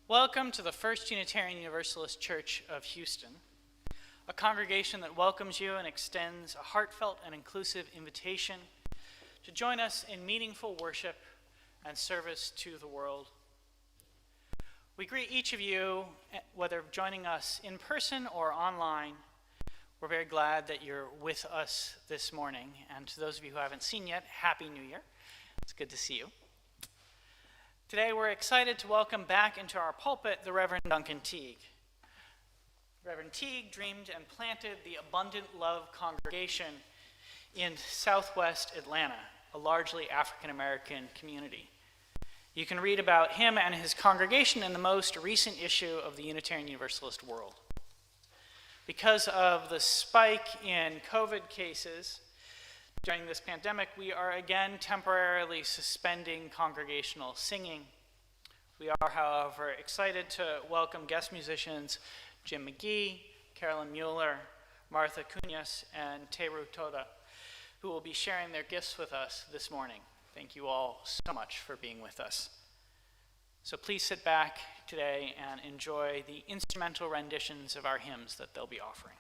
Welcome to the First Unitarian Universalist Church of Houston, a congregation that welcomes you and extends a heartfelt and inclusive invitation to join us in meaningful worship and service to the world. We greet each of you, whether joining us in person or online. We're very glad that you're with us this morning. And to those of you who haven't seen yet, Happy New Year. It's good to see you. Today we're excited to welcome back into our pulpit the Reverend Duncan Teague. Reverend Teague dreamed and planted the Abundant Love congregation in southwest Atlanta, a largely African-American community. You can read about him and his congregation in the most recent issue of the Unitarian Universalist World. Because of the spike in COVID cases during this pandemic, we are again temporarily suspending congregational singing. We are, however, excited to welcome guest musicians Jim McGee, Carolyn Mueller, Martha Cunhas, and Teru Toda, who will be sharing their gifts with us this morning. Thank you all so much for being with us. So please sit back today and enjoy the instrumental renditions of our hymns that they'll be offering.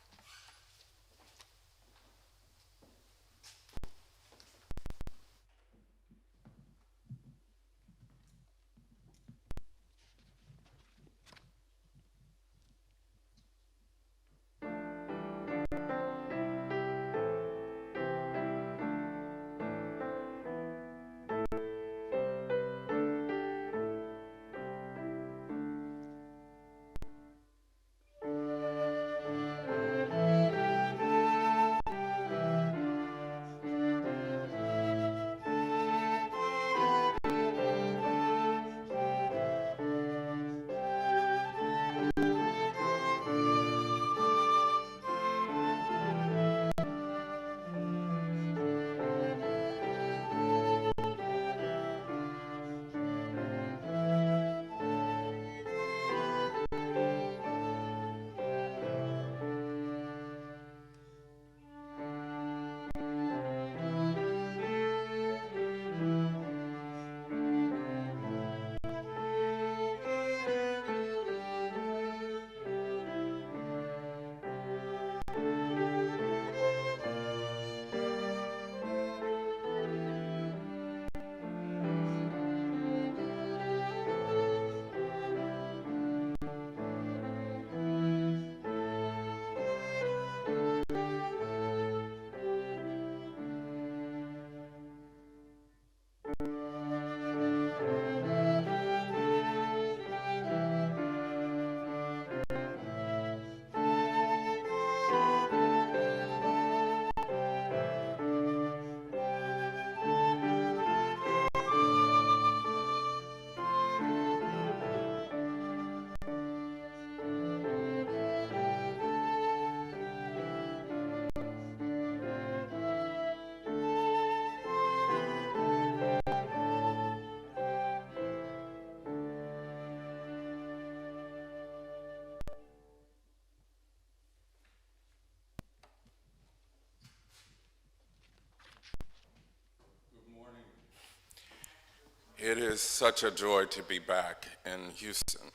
It is such a joy to be back in Houston.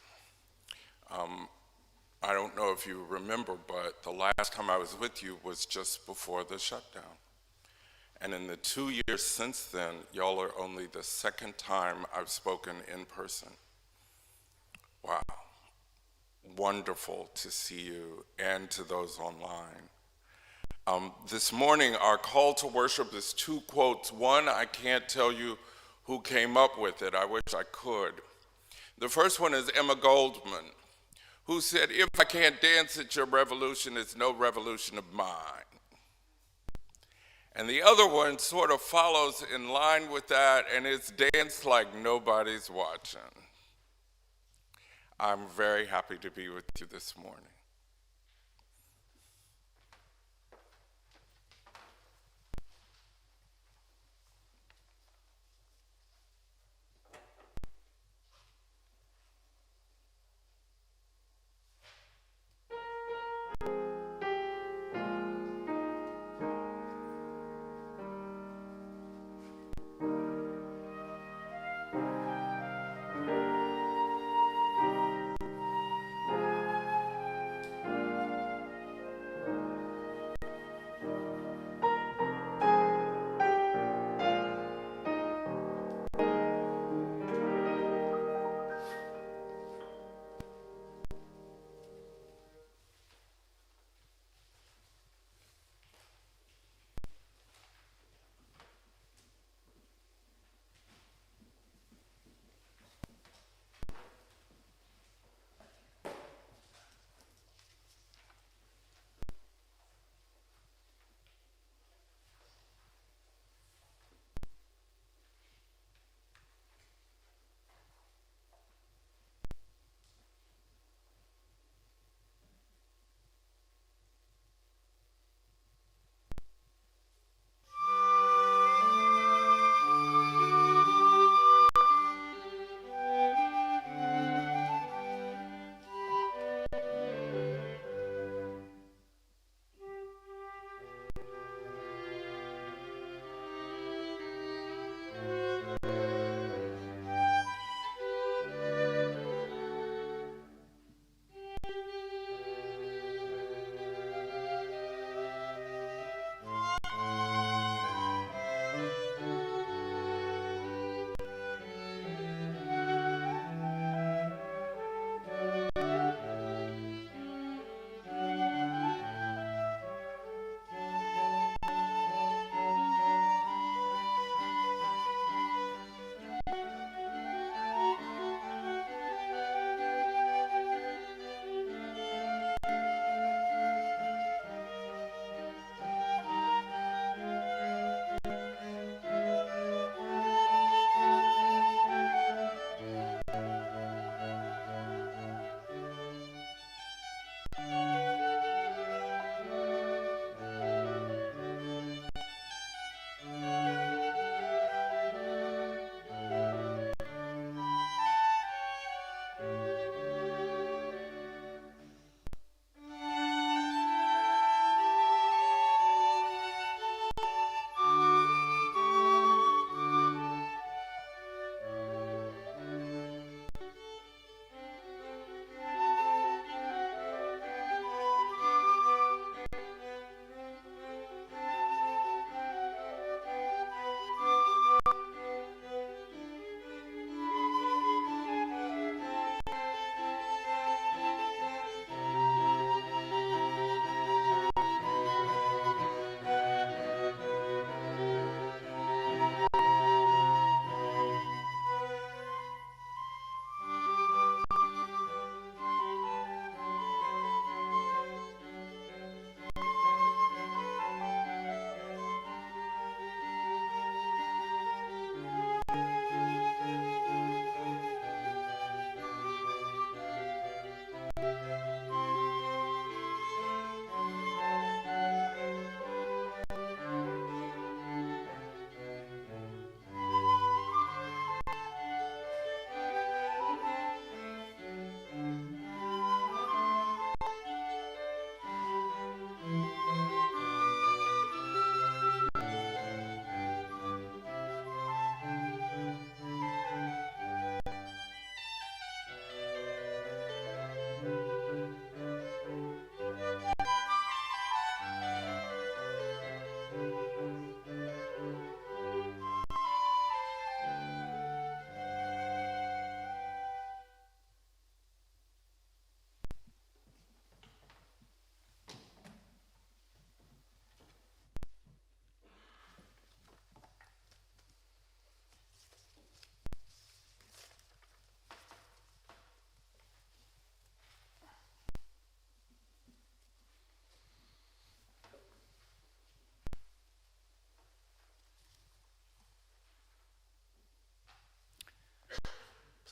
I don't know if you remember, but the last time I was with you was just before the shutdown. And in the 2 years since then, y'all are only the second time I've spoken in person. Wow. Wonderful to see you and to those online. This morning, our call to worship is 2 quotes. One, I can't tell you who came up with it. I wish I could. The first one is Emma Goldman, who said, "If I can't dance at your revolution, it's no revolution of mine." And the other one sort of follows in line with that, and it's dance like nobody's watching. I'm very happy to be with you this morning.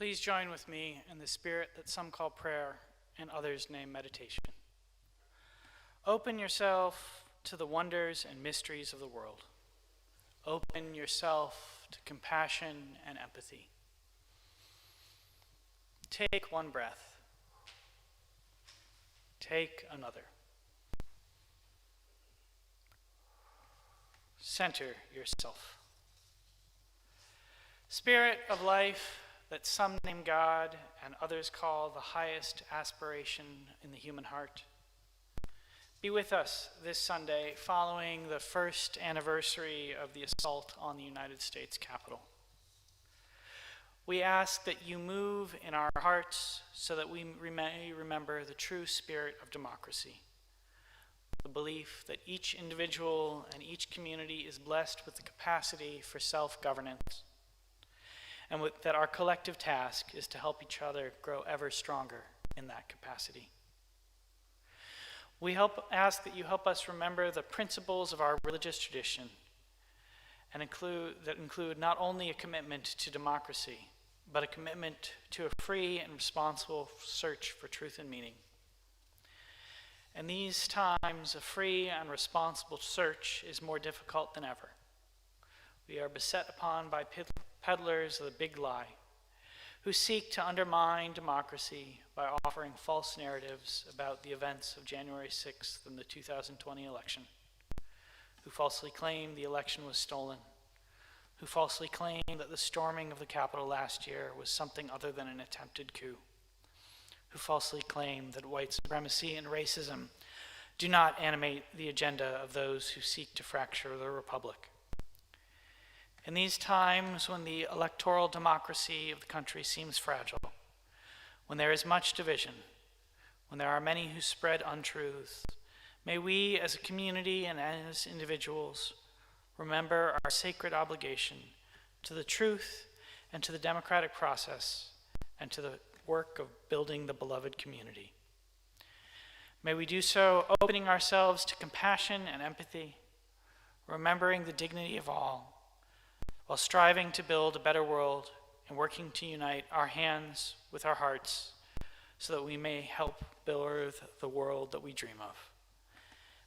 Please join with me in the spirit that some call prayer and others name meditation. Open yourself to the wonders and mysteries of the world. Open yourself to compassion and empathy. Take one breath. Take another. Center yourself. Spirit of life that some name God and others call the highest aspiration in the human heart, be with us this Sunday following the first anniversary of the assault on the United States Capitol. We ask that you move in our hearts so that we may remember the true spirit of democracy, the belief that each individual and each community is blessed with the capacity for self-governance, and that our collective task is to help each other grow ever stronger in that capacity. We ask that you help us remember the principles of our religious tradition and include not only a commitment to democracy, but a commitment to a free and responsible search for truth and meaning. In these times, a free and responsible search is more difficult than ever. We are beset upon by peddlers of the big lie, who seek to undermine democracy by offering false narratives about the events of January 6th and the 2020 election, who falsely claim the election was stolen, who falsely claim that the storming of the Capitol last year was something other than an attempted coup, who falsely claim that white supremacy and racism do not animate the agenda of those who seek to fracture the republic. In these times when the electoral democracy of the country seems fragile, when there is much division, when there are many who spread untruths, may we as a community and as individuals remember our sacred obligation to the truth and to the democratic process and to the work of building the beloved community. May we do so opening ourselves to compassion and empathy, remembering the dignity of all, while striving to build a better world and working to unite our hands with our hearts so that we may help build the world that we dream of.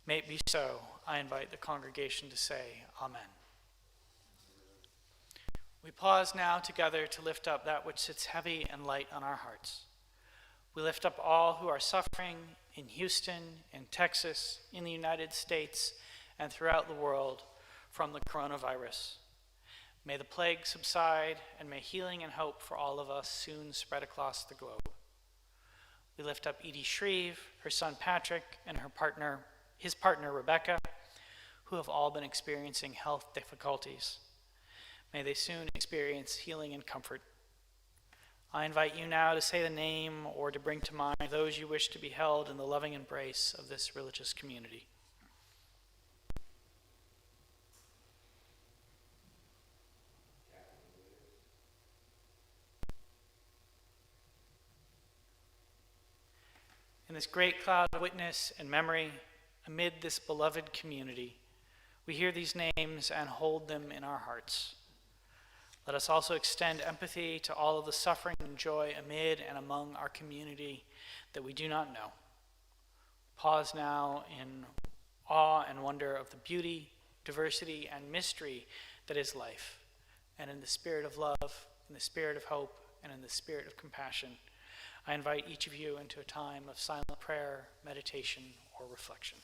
May it be so. I invite the congregation to say Amen. We pause now together to lift up that which sits heavy and light on our hearts. We lift up all who are suffering in Houston, in Texas, in the United States, and throughout the world from the coronavirus. May the plague subside, and may healing and hope for all of us soon spread across the globe. We lift up Edie Shreve, her son Patrick, and his partner Rebecca, who have all been experiencing health difficulties. May they soon experience healing and comfort. I invite you now to say the name or to bring to mind those you wish to be held in the loving embrace of this religious community. In this great cloud of witness and memory, amid this beloved community, we hear these names and hold them in our hearts. Let us also extend empathy to all of the suffering and joy amid and among our community that we do not know. Pause now in awe and wonder of the beauty, diversity, and mystery that is life, and in the spirit of love, in the spirit of hope, and in the spirit of compassion, I invite each of you into a time of silent prayer, meditation, or reflection.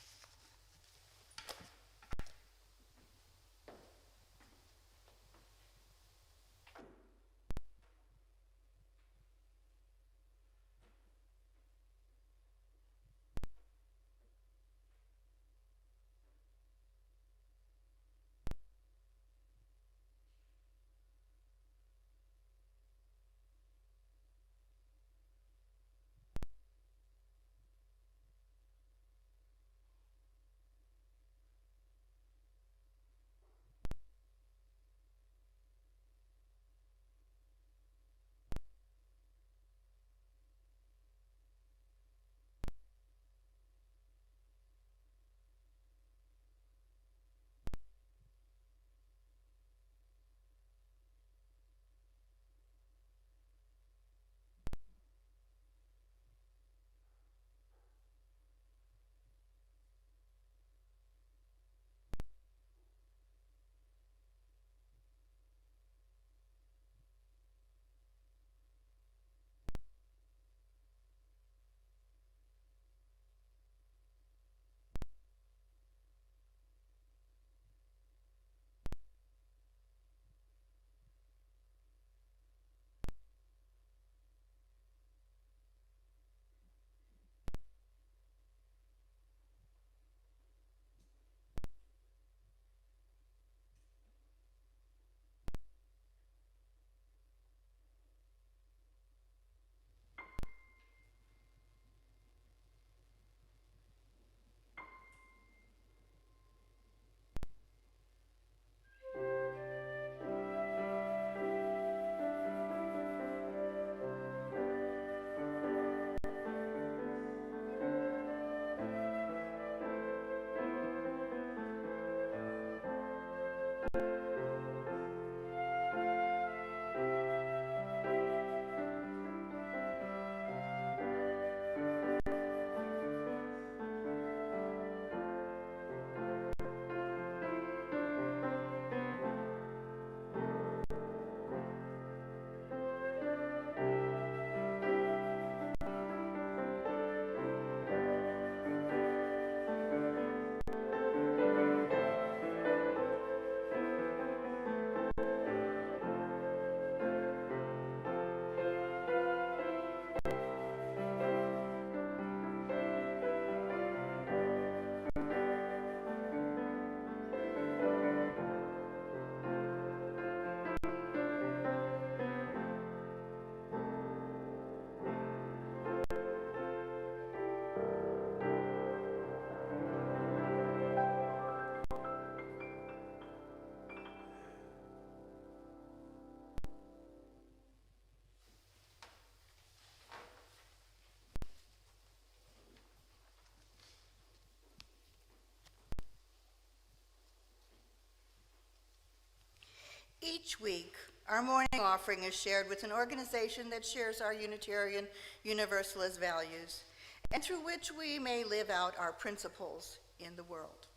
Each week, our morning offering is shared with an organization that shares our Unitarian Universalist values, and through which we may live out our principles in the world.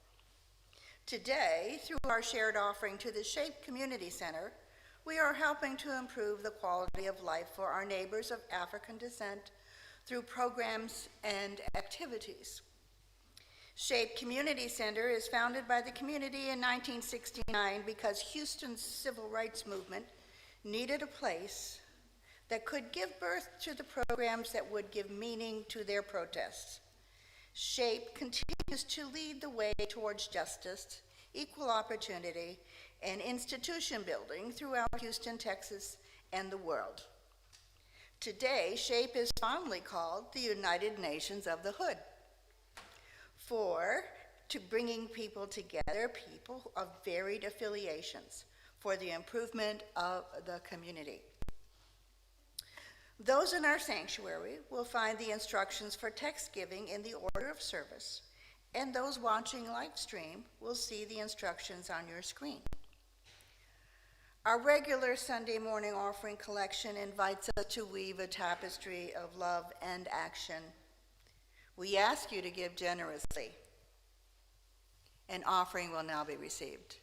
Today, through our shared offering to the SHAPE Community Center, we are helping to improve the quality of life for our neighbors of African descent through programs and activities. SHAPE Community Center is founded by the community in 1969 because Houston's civil rights movement needed a place that could give birth to the programs that would give meaning to their protests. SHAPE continues to lead the way towards justice, equal opportunity, and institution building throughout Houston, Texas, and the world. Today, SHAPE is fondly called the United Nations of the Hood. To bringing people together, people of varied affiliations, for the improvement of the community. Those in our sanctuary will find the instructions for text giving in the order of service, and those watching Livestream will see the instructions on your screen. Our regular Sunday morning offering collection invites us to weave a tapestry of love and action. We ask you to give generously. An offering will now be received.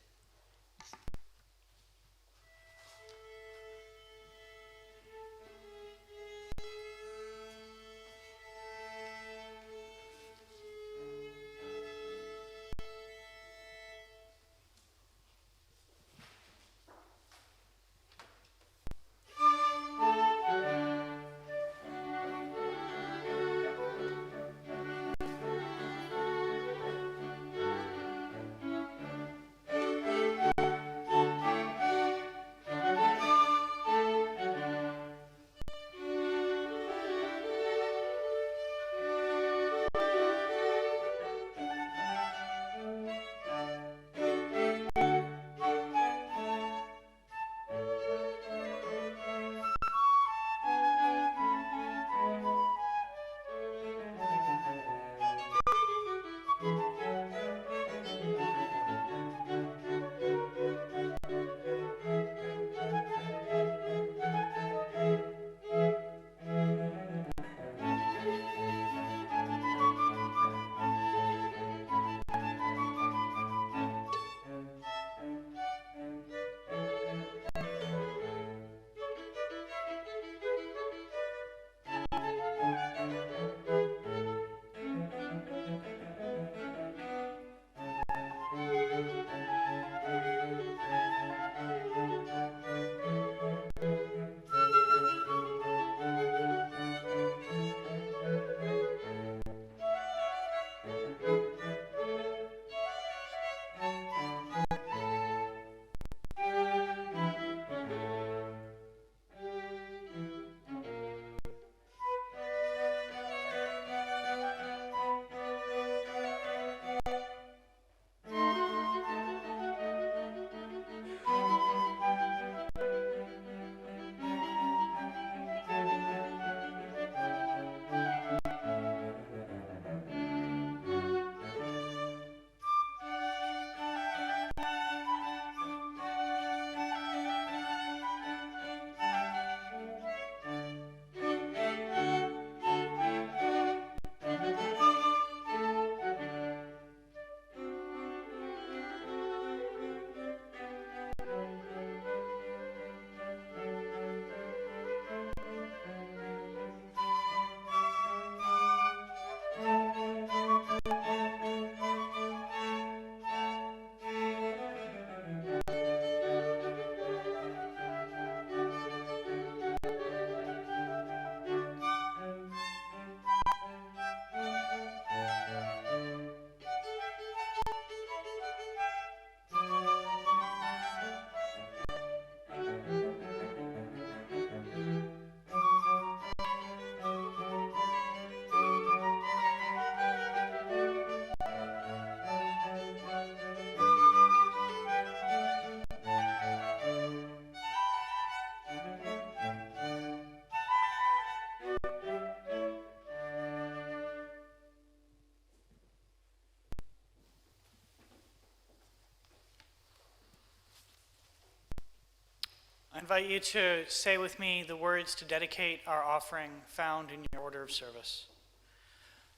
I invite you to say with me the words to dedicate our offering found in your order of service.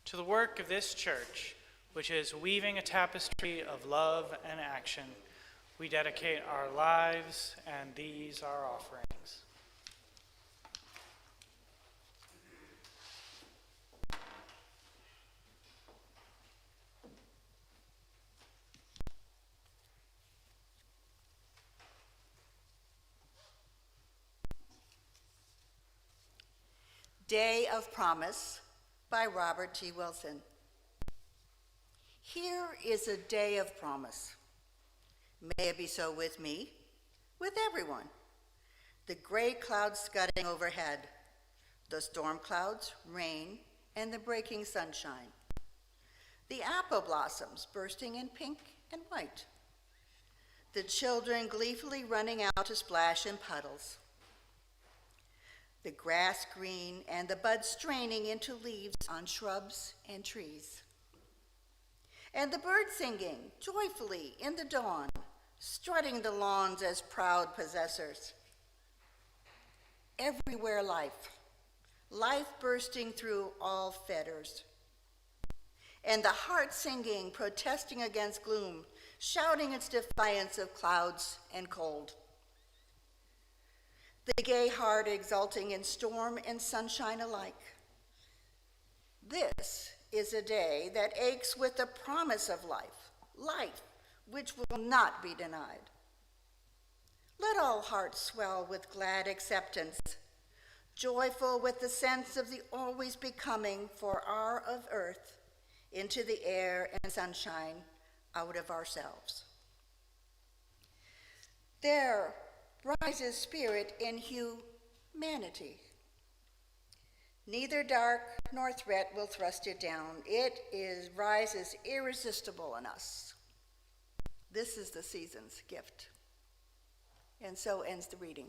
To the work of this church, which is weaving a tapestry of love and action, we dedicate our lives and these our offerings. Day of Promise by Robert T. Wilson. Here is a day of promise. May it be so with me, with everyone. The gray clouds scudding overhead, the storm clouds, rain, and the breaking sunshine. The apple blossoms bursting in pink and white. The children gleefully running out to splash in puddles. The grass green and the buds straining into leaves on shrubs and trees. And the birds singing joyfully in the dawn, strutting the lawns as proud possessors. Everywhere life, life bursting through all fetters. And the heart singing, protesting against gloom, shouting its defiance of clouds and cold. The gay heart exulting in storm and sunshine alike. This is a day that aches with the promise of life, life which will not be denied. Let all hearts swell with glad acceptance, joyful with the sense of the always becoming for our of earth into the air and sunshine out of ourselves. There rises spirit in humanity. Neither dark nor threat will thrust it down. Rises irresistible in us. This is the season's gift. And so ends the reading.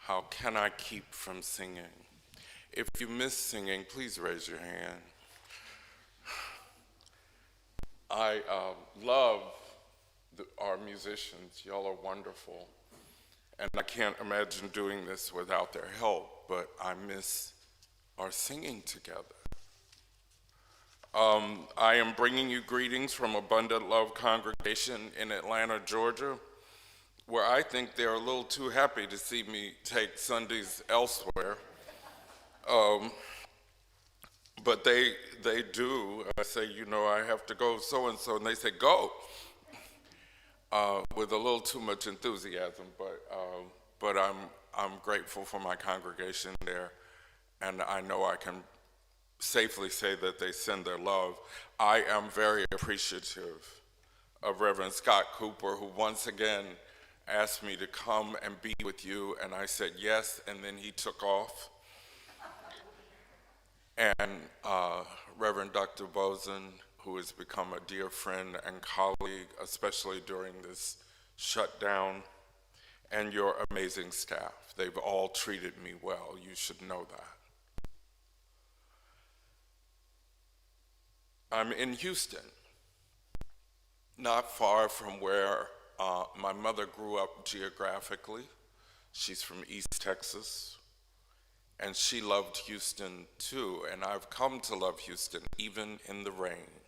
How can I keep from singing? If you miss singing, please raise your hand. I love our musicians. Y'all are wonderful. And I can't imagine doing this without their help, but I miss our singing together. I am bringing you greetings from Abundant Love Congregation in Atlanta, Georgia, where I think they're a little too happy to see me take Sundays elsewhere. But they do. I say, you know, I have to go so-and-so, and they say, go, with a little too much enthusiasm. But I'm grateful for my congregation there, and I know I can safely say that they send their love. I am very appreciative of Reverend Scott Cooper, who once again asked me to come and be with you, and I said yes, and then he took off. And Reverend Dr. Bozen, who has become a dear friend and colleague, especially during this shutdown. and your amazing staff. They've all treated me well. You should know that. I'm in Houston, not far from where my mother grew up geographically. She's from East Texas, and she loved Houston too, and I've come to love Houston even in the rain.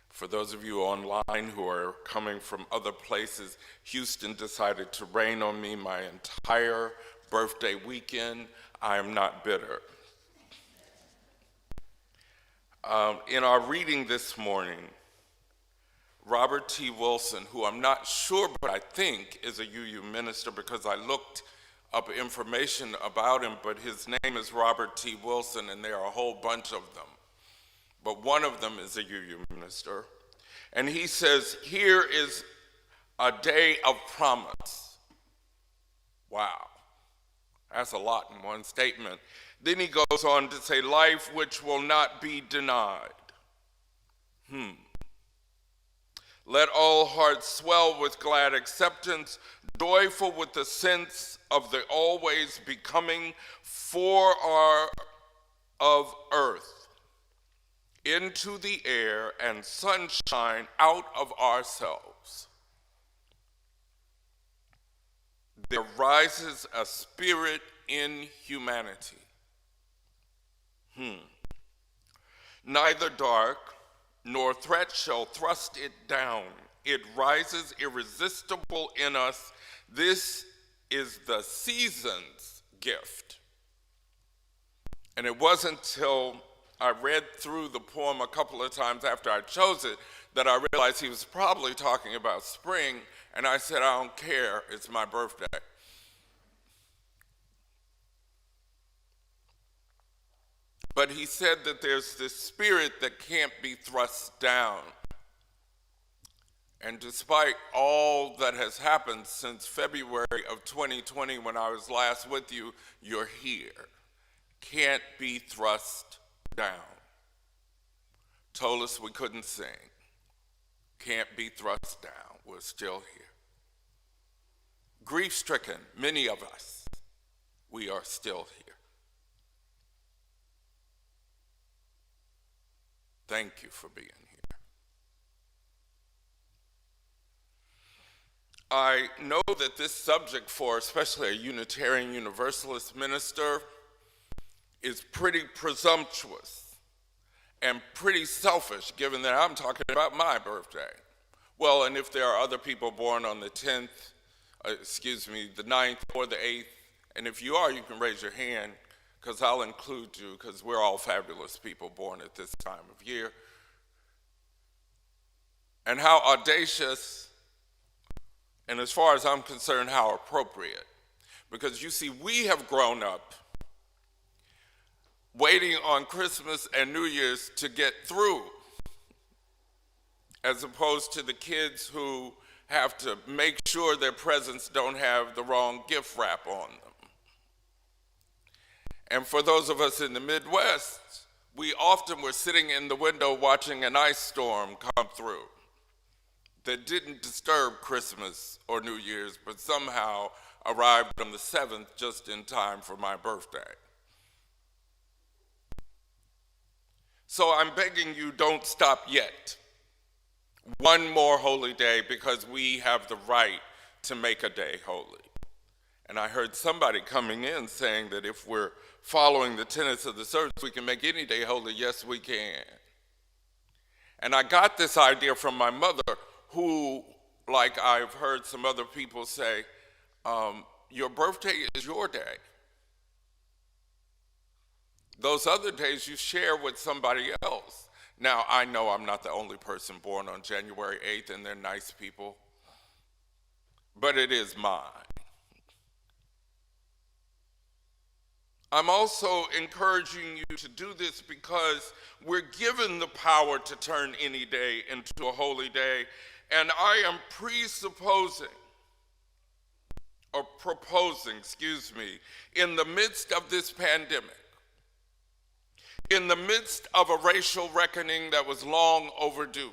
For those of you online who are coming from other places, Houston decided to rain on me my entire birthday weekend. I am not bitter. In our reading this morning, Robert T. Wilson, who I'm not sure, but I think is a UU minister because I looked up information about him, but his name is Robert T. Wilson, and there are a whole bunch of them. But one of them is a UU minister. And he says, here is a day of promise. Wow, that's a lot in one statement. Then he goes on to say, life which will not be denied. Let all hearts swell with glad acceptance, joyful with the sense of the always becoming for our of earth, into the air and sunshine out of ourselves. There rises a spirit in humanity. Neither dark nor threat shall thrust it down. It rises irresistible in us. This is the season's gift. And it wasn't till I read through the poem a couple of times after I chose it that I realized he was probably talking about spring, and I said, I don't care, it's my birthday. But he said that there's this spirit that can't be thrust down. And despite all that has happened since February of 2020 when I was last with you, you're here. Can't be thrust down. Told us we couldn't sing. Can't be thrust down. We're still here. Grief-stricken, many of us, we are still here. Thank you for being here. I know that this subject for especially a Unitarian Universalist minister is pretty presumptuous and pretty selfish, given that I'm talking about my birthday. Well, and if there are other people born on the 9th or the 8th, and if you are, you can raise your hand, because I'll include you, because we're all fabulous people born at this time of year. And how audacious, and as far as I'm concerned, how appropriate. Because you see, we have grown up waiting on Christmas and New Year's to get through, as opposed to the kids who have to make sure their presents don't have the wrong gift wrap on them. And for those of us in the Midwest, we often were sitting in the window watching an ice storm come through that didn't disturb Christmas or New Year's, but somehow arrived on the 7th just in time for my birthday. So I'm begging you, don't stop yet. One more holy day, because we have the right to make a day holy. And I heard somebody coming in saying that if we're following the tenets of the service, we can make any day holy. Yes, we can. And I got this idea from my mother, who, like I've heard some other people say, your birthday is your day. Those other days you share with somebody else. Now, I know I'm not the only person born on January 8th, and they're nice people, but it is mine. I'm also encouraging you to do this because we're given the power to turn any day into a holy day, and I am proposing, in the midst of this pandemic, in the midst of a racial reckoning that was long overdue,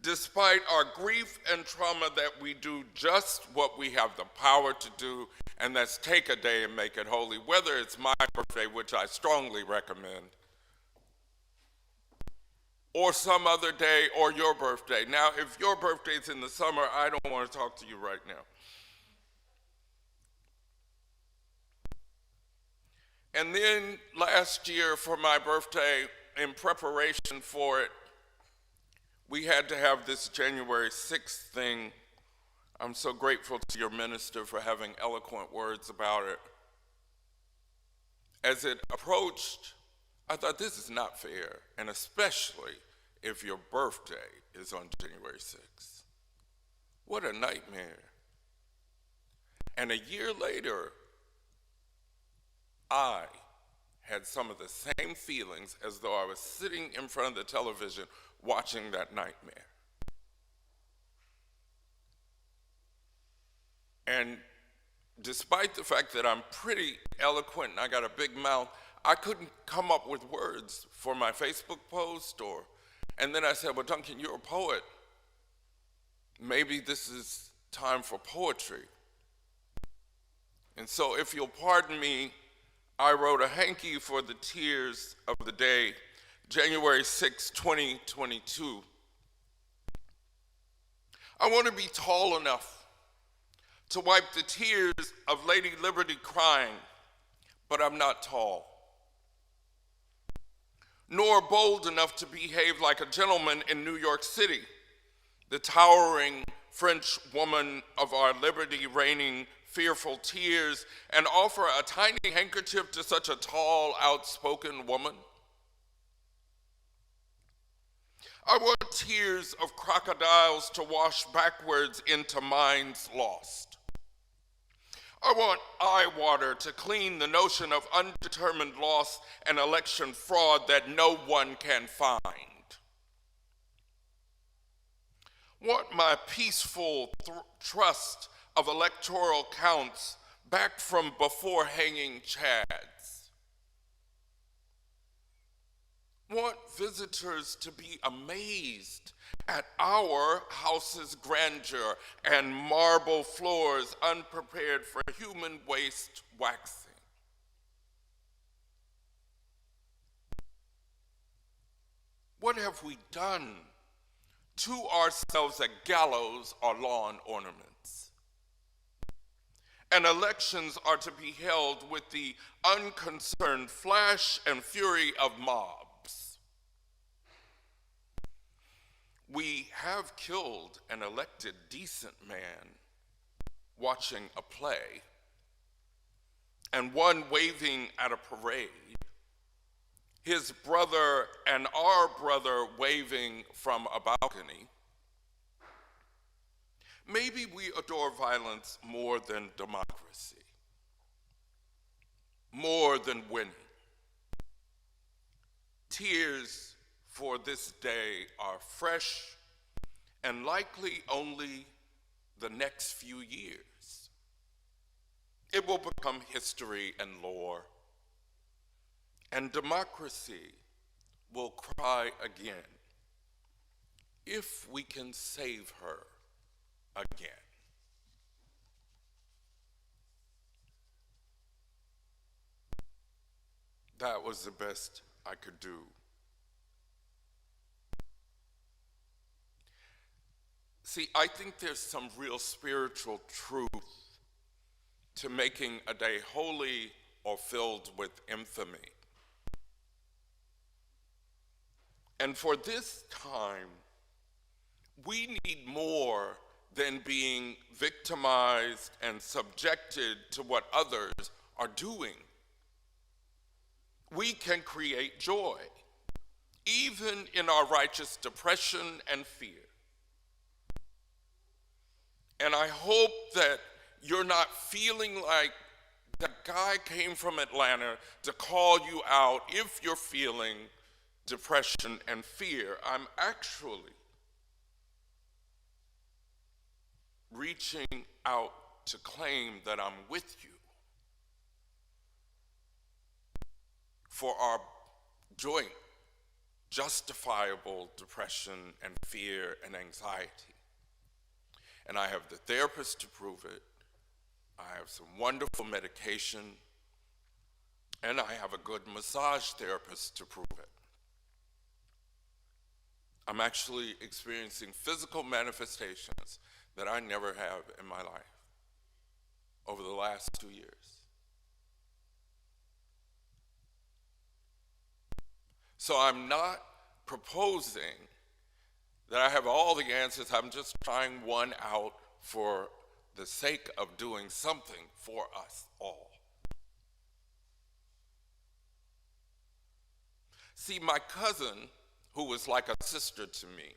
Despite our grief and trauma, that we do just what we have the power to do, and that's take a day and make it holy, whether it's my birthday, which I strongly recommend, or some other day, or your birthday. Now, if your birthday's in the summer, I don't want to talk to you right now. And then last year for my birthday, in preparation for it, we had to have this January 6th thing. I'm so grateful to your minister for having eloquent words about it. As it approached, I thought, this is not fair, and especially if your birthday is on January 6th. What a nightmare. And a year later, I had some of the same feelings as though I was sitting in front of the television watching that nightmare. And despite the fact that I'm pretty eloquent and I got a big mouth, I couldn't come up with words for my Facebook post and then I said, well, Duncan, you're a poet. Maybe this is time for poetry. And so if you'll pardon me, I wrote a hanky for the tears of the day, January 6, 2022. I want to be tall enough to wipe the tears of Lady Liberty crying, but I'm not tall. Nor bold enough to behave like a gentleman in New York City, the towering French woman of our liberty reigning fearful tears, and offer a tiny handkerchief to such a tall, outspoken woman. I want tears of crocodiles to wash backwards into minds lost. I want eye water to clean the notion of undetermined loss and election fraud that no one can find. Want my peaceful trust of electoral counts back from before hanging chads. Want visitors to be amazed at our house's grandeur and marble floors unprepared for human waste waxing. What have we done to ourselves at gallows or lawn ornaments? And elections are to be held with the unconcerned flash and fury of mobs. We have killed an elected decent man watching a play, and one waving at a parade, his brother and our brother waving from a balcony. Maybe we adore violence more than democracy, more than winning. Tears for this day are fresh and likely only the next few years. It will become history and lore, and democracy will cry again if we can save her again. That was the best I could do. See, I think there's some real spiritual truth to making a day holy or filled with infamy. And for this time, we need more than being victimized and subjected to what others are doing. We can create joy, even in our righteous depression and fear. And I hope that you're not feeling like that guy came from Atlanta to call you out if you're feeling depression and fear. I'm actually reaching out to claim that I'm with you for our joint justifiable depression and fear and anxiety. And I have the therapist to prove it. I have some wonderful medication, and I have a good massage therapist to prove it. I'm actually experiencing physical manifestations that I never have in my life over the last 2 years. So I'm not proposing that I have all the answers. I'm just trying one out for the sake of doing something for us all. See, my cousin, who was like a sister to me,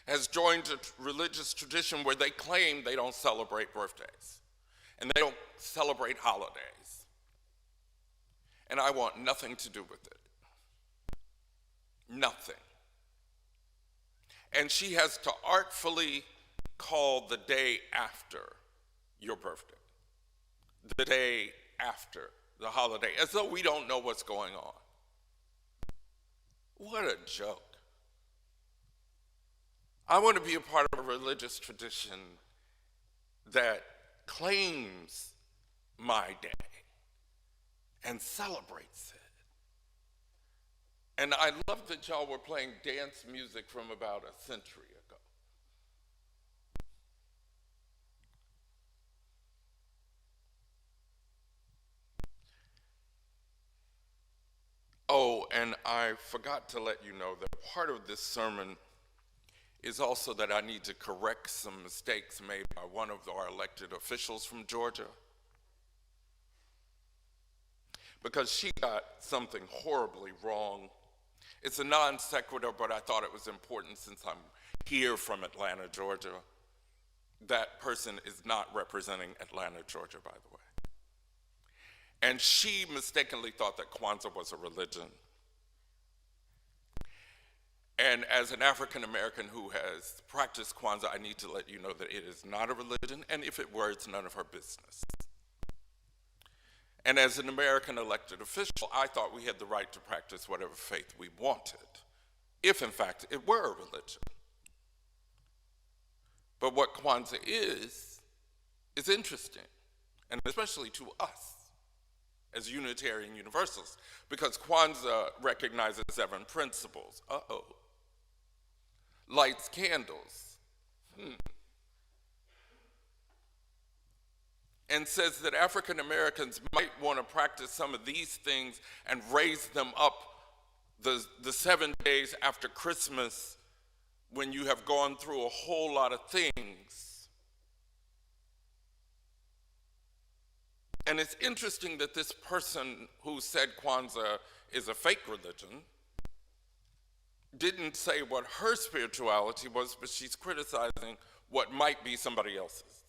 has joined a religious tradition where they claim they don't celebrate birthdays and they don't celebrate holidays. And I want nothing to do with it. Nothing. And she has to artfully call the day after your birthday, the day after the holiday, as though we don't know what's going on. What a joke. I want to be a part of a religious tradition that claims my day and celebrates it. And I love that y'all were playing dance music from about a century ago. Oh, and I forgot to let you know that part of this sermon is also that I need to correct some mistakes made by one of our elected officials from Georgia, because she got something horribly wrong. It's a non sequitur, but I thought it was important since I'm here from Atlanta, Georgia. That person is not representing Atlanta, Georgia, by the way. And she mistakenly thought that Kwanzaa was a religion. And as an African American who has practiced Kwanzaa, I need to let you know that it is not a religion, and if it were, it's none of her business. And as an American elected official, I thought we had the right to practice whatever faith we wanted, if in fact it were a religion. But what Kwanzaa is interesting, and especially to us as Unitarian Universalists, because Kwanzaa recognizes 7 principles. Lights candles. And says that African Americans might want to practice some of these things and raise them up the 7 days after Christmas when you have gone through a whole lot of things. And it's interesting that this person who said Kwanzaa is a fake religion didn't say what her spirituality was, but she's criticizing what might be somebody else's.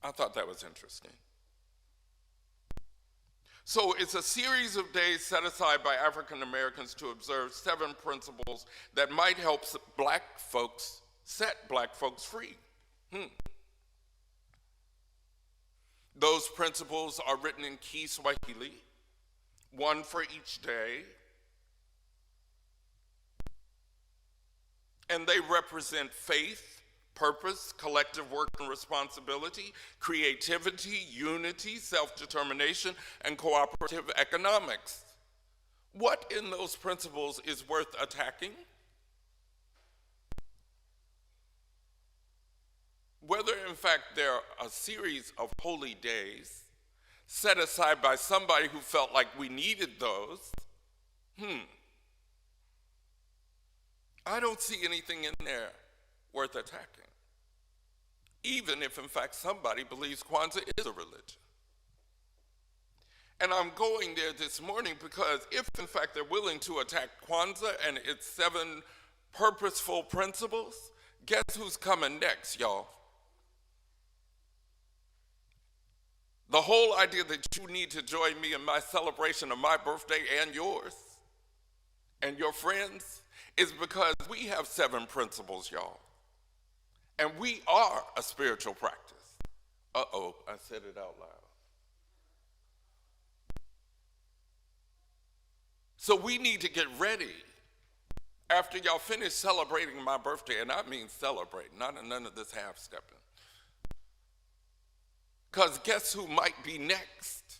I thought that was interesting. So it's a series of days set aside by African Americans to observe 7 principles that might help black folks, set black folks free. Those principles are written in Kiswahili, 1 for each day, and they represent faith, purpose, collective work and responsibility, creativity, unity, self-determination, and cooperative economics. What in those principles is worth attacking? Whether in fact they're a series of holy days set aside by somebody who felt like we needed those, I don't see anything in there worth attacking, even if in fact somebody believes Kwanzaa is a religion. And I'm going there this morning because if in fact they're willing to attack Kwanzaa and its 7 purposeful principles, guess who's coming next, y'all? The whole idea that you need to join me in my celebration of my birthday and yours and your friends is because we have 7 principles, y'all. And we are a spiritual practice. I said it out loud. So we need to get ready after y'all finish celebrating my birthday, and I mean celebrate, not none of this half-stepping. Because guess who might be next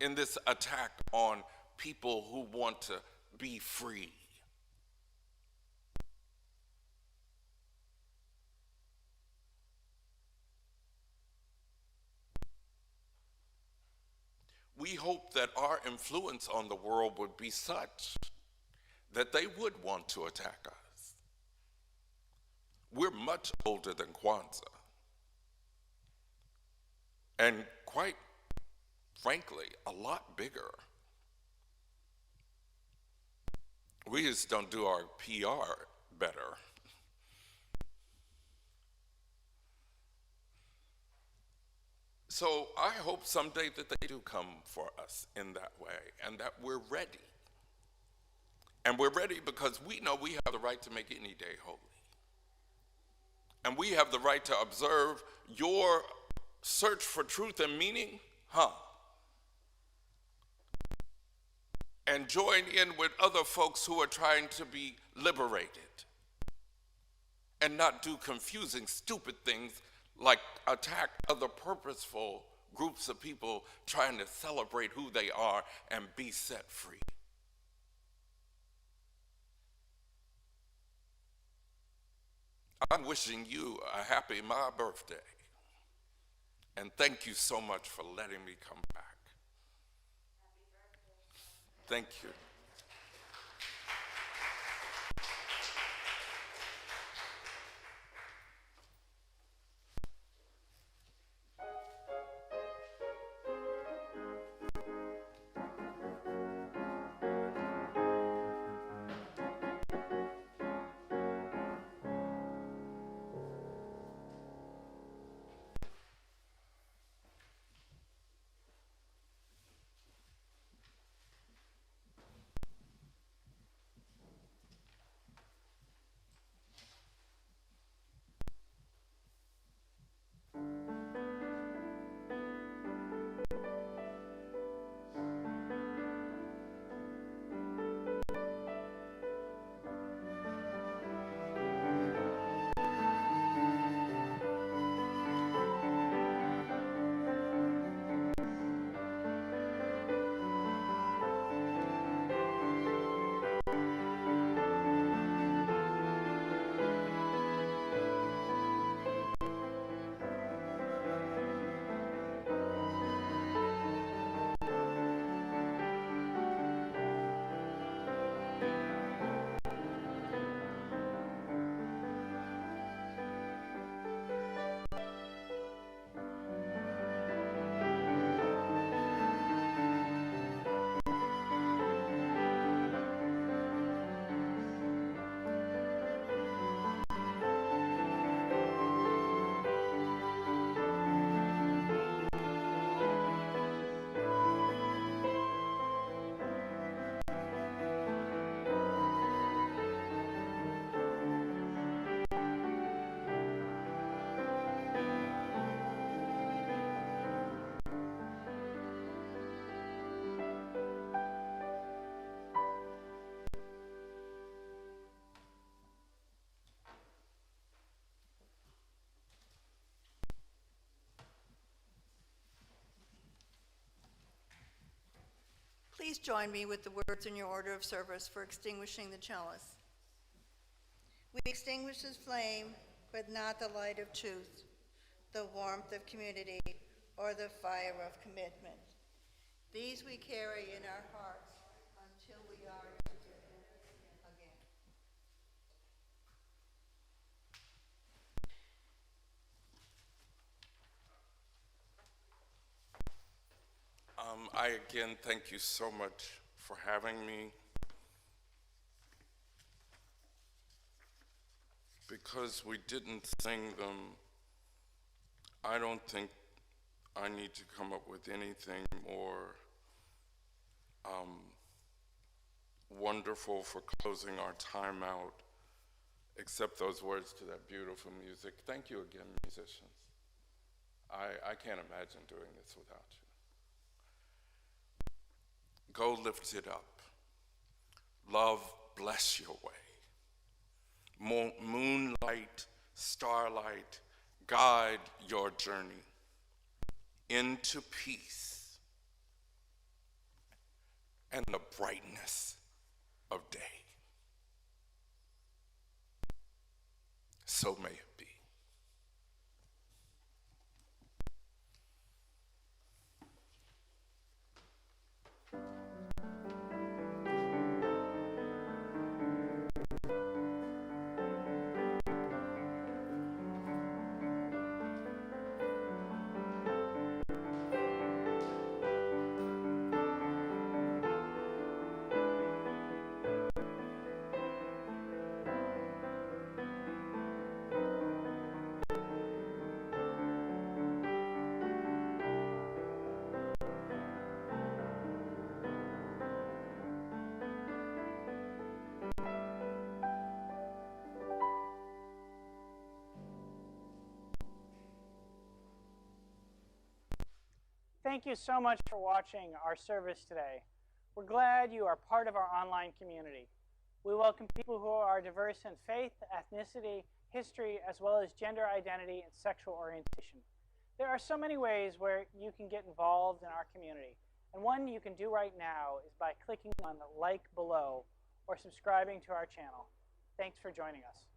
in this attack on people who want to be free? We hope that our influence on the world would be such that they would want to attack us. We're much older than Kwanzaa. And quite frankly, a lot bigger. We just don't do our PR better. So I hope someday that they do come for us in that way and that we're ready. And we're ready because we know we have the right to make any day holy. And we have the right to observe your search for truth and meaning, and join in with other folks who are trying to be liberated and not do confusing, stupid things like attack other purposeful groups of people trying to celebrate who they are and be set free. I'm wishing you a happy my birthday. And thank you so much for letting me come back. Thank you. Please join me with the words in your order of service for extinguishing the chalice. We extinguish this flame, but not the light of truth, the warmth of community, or the fire of commitment. These we carry in our hearts until we are again. I again thank you so much for having me. Because we didn't sing them, I don't think I need to come up with anything more wonderful for closing our time out, except those words to that beautiful music. Thank you again, musicians. I can't imagine doing this without you. Go lift it up. Love bless your way. Moonlight, starlight, guide your journey into peace and the brightness of day. So may it be. Thank you so much for watching our service today. We're glad you are part of our online community. We welcome people who are diverse in faith, ethnicity, history, as well as gender identity and sexual orientation. There are so many ways where you can get involved in our community, and one you can do right now is by clicking on the like below or subscribing to our channel. Thanks for joining us.